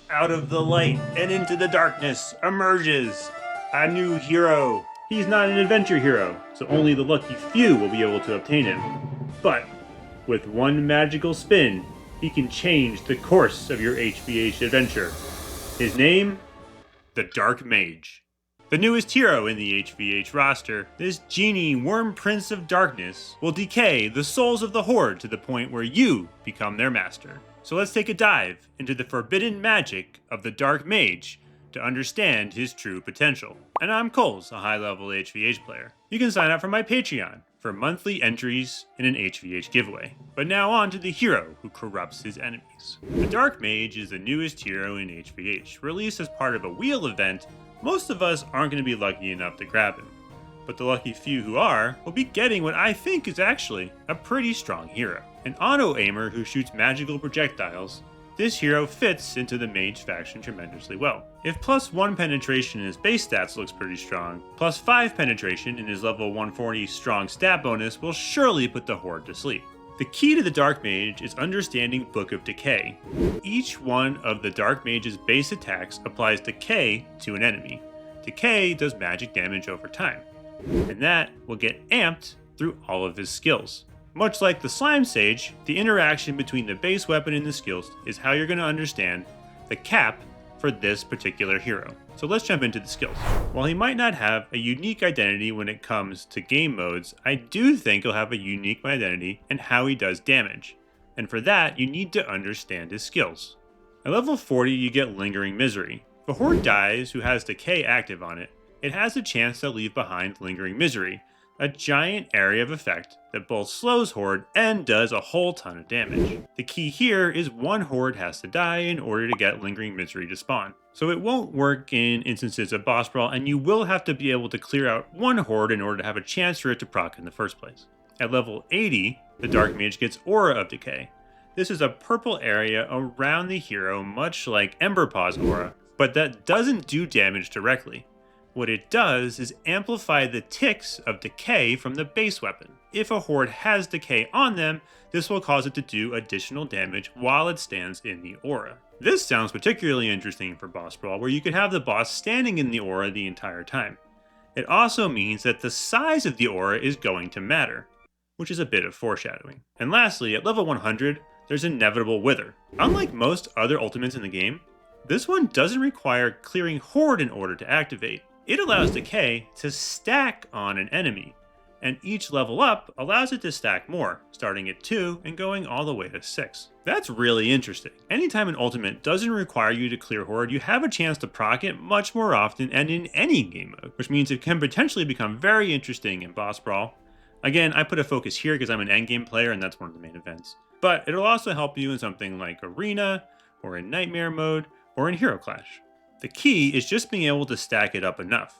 Out of the light and into the darkness emerges a new hero. He's not an adventure hero, so only the lucky few will be able to obtain him. But with one magical spin, he can change the course of your HVH adventure. His name? The Dark Mage. The newest hero in the HVH roster, this genie worm prince of darkness will decay the souls of the horde to the point where you become their master. So let's take a dive into the forbidden magic of the Dark Mage to understand his true potential. And I'm Kolz, a high-level HVH player. You can sign up for my Patreon for monthly entries in an HVH giveaway. But now on to the hero who corrupts his enemies. The Dark Mage is the newest hero in HVH, released as part of a wheel event. Most of us aren't going to be lucky enough to grab him, but the lucky few who are will be getting what I think is actually a pretty strong hero. An auto-aimer who shoots magical projectiles, this hero fits into the mage faction tremendously well. If +1 penetration in his base stats looks pretty strong, +5 penetration in his level 140 strong stat bonus will surely put the horde to sleep. The key to the Dark Mage is understanding Book of Decay. Each one of the Dark Mage's base attacks applies Decay to an enemy. Decay does magic damage over time, and that will get amped through all of his skills. Much like the Slime Sage, the interaction between the base weapon and the skills is how you're going to understand the cap for this particular hero. So let's jump into the skills. While he might not have a unique identity when it comes to game modes, I do think he'll have a unique identity in how he does damage. And for that, you need to understand his skills. At level 40, you get Lingering Misery. If a horde dies who has Decay active on it, it has a chance to leave behind Lingering Misery, a giant area of effect that both slows horde and does a whole ton of damage. The key here is one horde has to die in order to get Lingering Misery to spawn. So it won't work in instances of boss brawl, and you will have to be able to clear out one horde in order to have a chance for it to proc in the first place. At level 80, the Dark Mage gets Aura of Decay. This is a purple area around the hero, much like Ember Paw's aura, but that doesn't do damage directly. What it does is amplify the ticks of Decay from the base weapon. If a horde has Decay on them, this will cause it to do additional damage while it stands in the aura. This sounds particularly interesting for boss brawl, where you could have the boss standing in the aura the entire time. It also means that the size of the aura is going to matter, which is a bit of foreshadowing. And lastly, at level 100, there's Inevitable Wither. Unlike most other ultimates in the game, this one doesn't require clearing horde in order to activate. It allows Decay to stack on an enemy, and each level up allows it to stack more, starting at 2 and going all the way to 6. That's really interesting. Anytime an ultimate doesn't require you to clear horde, you have a chance to proc it much more often and in any game mode, which means it can potentially become very interesting in boss brawl. Again, I put a focus here because I'm an endgame player and that's one of the main events. But it'll also help you in something like Arena, or in Nightmare mode, or in Hero Clash. The key is just being able to stack it up enough.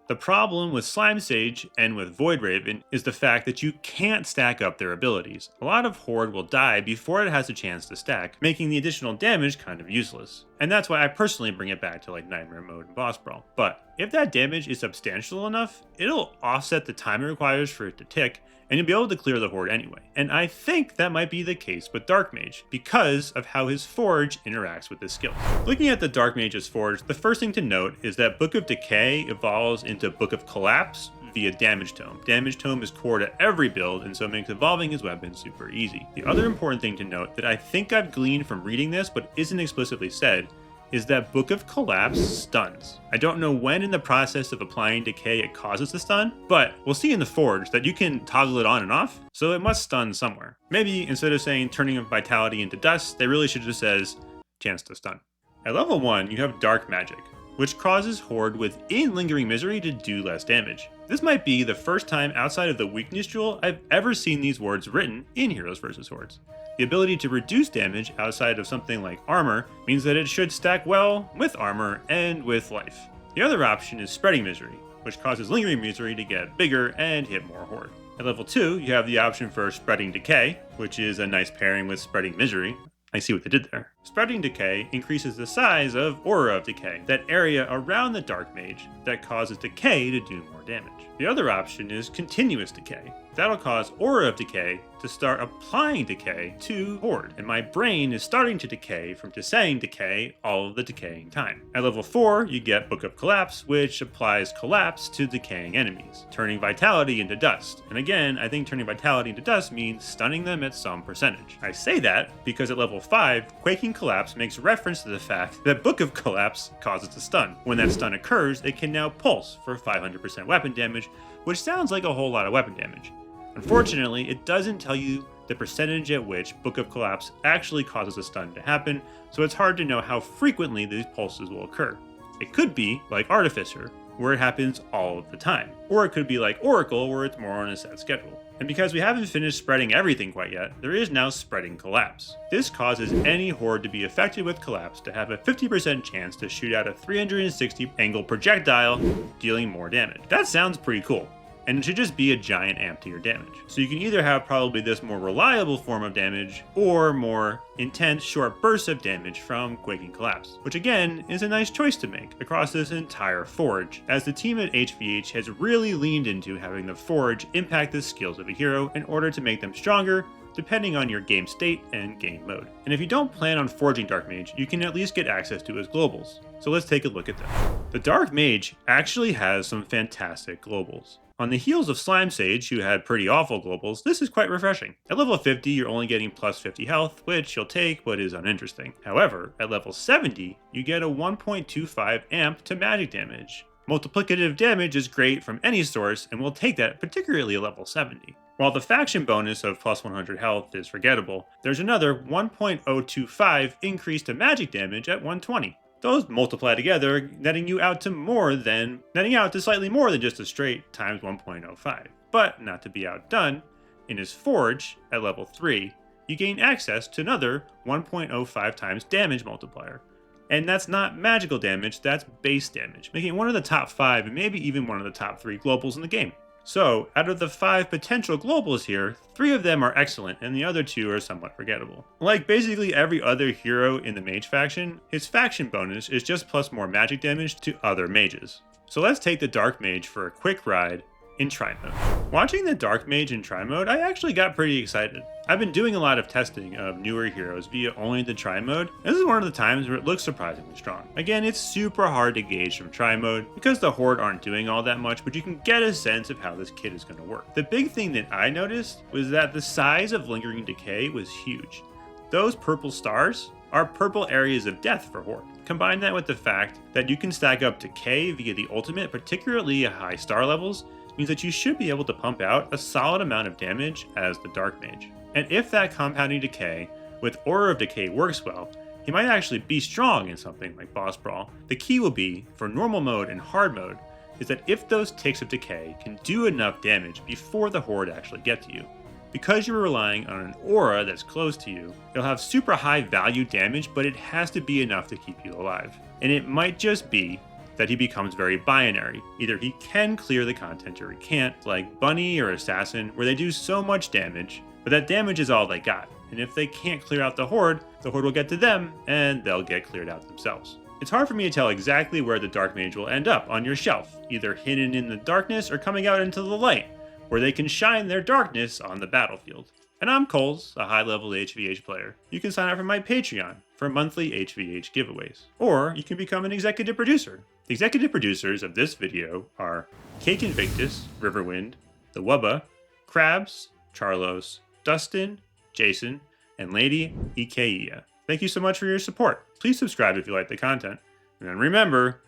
The problem with Slime Sage and with Void Raven is the fact that you can't stack up their abilities. A lot of horde will die before it has a chance to stack, making the additional damage kind of useless. And that's why I personally bring it back to like Nightmare mode and Boss Brawl. But if that damage is substantial enough, it'll offset the time it requires for it to tick, and you'll be able to clear the horde anyway. And I think that might be the case with Dark Mage, because of how his Forge interacts with his skill. Looking at the Dark Mage's Forge, the first thing to note is that Book of Decay evolves into Book of Collapse via Damage Tome. Damage Tome is core to every build, and so it makes evolving his weapon super easy. The other important thing to note that I think I've gleaned from reading this, but isn't explicitly said, is that Book of Collapse stuns. I don't know when in the process of applying Decay it causes the stun, but we'll see in the Forge that you can toggle it on and off, so it must stun somewhere. Maybe instead of saying turning of vitality into dust, they really should just says chance to stun. At level 1, you have Dark Magic, which causes horde within Lingering Misery to do less damage. This might be the first time outside of the weakness jewel I've ever seen these words written in Heroes vs. Hordes. The ability to reduce damage outside of something like armor means that it should stack well with armor and with life. The other option is Spreading Misery, which causes Lingering Misery to get bigger and hit more horde. At level 2, you have the option for Spreading Decay, which is a nice pairing with Spreading Misery. I see what they did there. Spreading Decay increases the size of Aura of Decay, that area around the Dark Mage that causes Decay to do more damage. The other option is Continuous Decay. That'll cause Aura of Decay to start applying Decay to Horde, and my brain is starting to decay from just saying Decay all of the decaying time. At level 4, you get Book of Collapse, which applies Collapse to decaying enemies, turning Vitality into dust. And again, I think turning Vitality into dust means stunning them at some percentage. I say that because at level 5, Quaking Collapse makes reference to the fact that Book of Collapse causes a stun. When that stun occurs, it can now pulse for 500% weapon damage, which sounds like a whole lot of weapon damage. Unfortunately, it doesn't tell you the percentage at which Book of Collapse actually causes a stun to happen, so it's hard to know how frequently these pulses will occur. It could be like Artificer, where it happens all of the time, or it could be like Oracle, where it's more on a set schedule. And because we haven't finished spreading everything quite yet, there is now Spreading Collapse. This causes any horde to be affected with Collapse to have a 50% chance to shoot out a 360 angle projectile, dealing more damage. That sounds pretty cool. And it should just be a giant amp to your damage. So you can either have probably this more reliable form of damage, or more intense short bursts of damage from Quaking Collapse, which again is a nice choice to make across this entire forge, as the team at HVH has really leaned into having the forge impact the skills of a hero in order to make them stronger, depending on your game state and game mode. And if you don't plan on forging Dark Mage, you can at least get access to his globals. So let's take a look at them. The Dark Mage actually has some fantastic globals. On the heels of Slime Sage, who had pretty awful globals, this is quite refreshing. At level 50, you're only getting plus 50 health, which you'll take, but is uninteresting. However, at level 70, you get a 1.25 amp to magic damage. Multiplicative damage is great from any source, and we'll take that particularly at level 70. While the faction bonus of plus 100 health is forgettable, there's another 1.025 increase to magic damage at 120. Those multiply together, netting out to slightly more than just a straight times 1.05. But not to be outdone, in his forge at level 3, you gain access to another 1.05 times damage multiplier. And that's not magical damage, that's base damage, making it one of the top 5 and maybe even one of the top 3 globals in the game. So, out of the 5 potential globals here, 3 of them are excellent and the other 2 are somewhat forgettable. Like basically every other hero in the mage faction, his faction bonus is just plus more magic damage to other mages. So let's take the Dark Mage for a quick ride in Try Mode. Watching the Dark Mage in Try Mode, I actually got pretty excited. I've been doing a lot of testing of newer heroes via only the Try Mode. This is one of the times where it looks surprisingly strong. Again, it's super hard to gauge from Try Mode because the Horde aren't doing all that much, but you can get a sense of how this kit is going to work. The big thing that I noticed was that the size of Lingering Decay was huge. Those purple stars are purple areas of death for Horde. Combine that with the fact that you can stack up Decay via the ultimate, particularly at high star levels, means that you should be able to pump out a solid amount of damage as the Dark Mage. And if that compounding Decay with Aura of Decay works well, he might actually be strong in something like Boss Brawl. The key will be, for normal mode and hard mode, is that if those ticks of Decay can do enough damage before the Horde actually get to you. Because you're relying on an aura that's close to you, it'll have super high value damage, but it has to be enough to keep you alive. And it might just be that he becomes very binary. Either he can clear the content or he can't, like Bunny or Assassin, where they do so much damage, but that damage is all they got. And if they can't clear out the Horde will get to them, and they'll get cleared out themselves. It's hard for me to tell exactly where the Dark Mage will end up on your shelf, either hidden in the darkness or coming out into the light, where they can shine their darkness on the battlefield. And I'm Kolz, a high-level HVH player. You can sign up for my Patreon for monthly HVH giveaways. Or you can become an executive producer. The executive producers of this video are Cake Invictus, Riverwind, The Wubba, Krabs, Charlos, Dustin, Jason, and Lady Ikeia. Thank you so much for your support. Please subscribe if you like the content. And remember,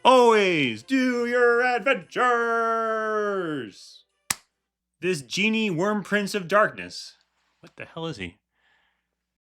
always do your adventures! This genie worm prince of darkness. What the hell is he?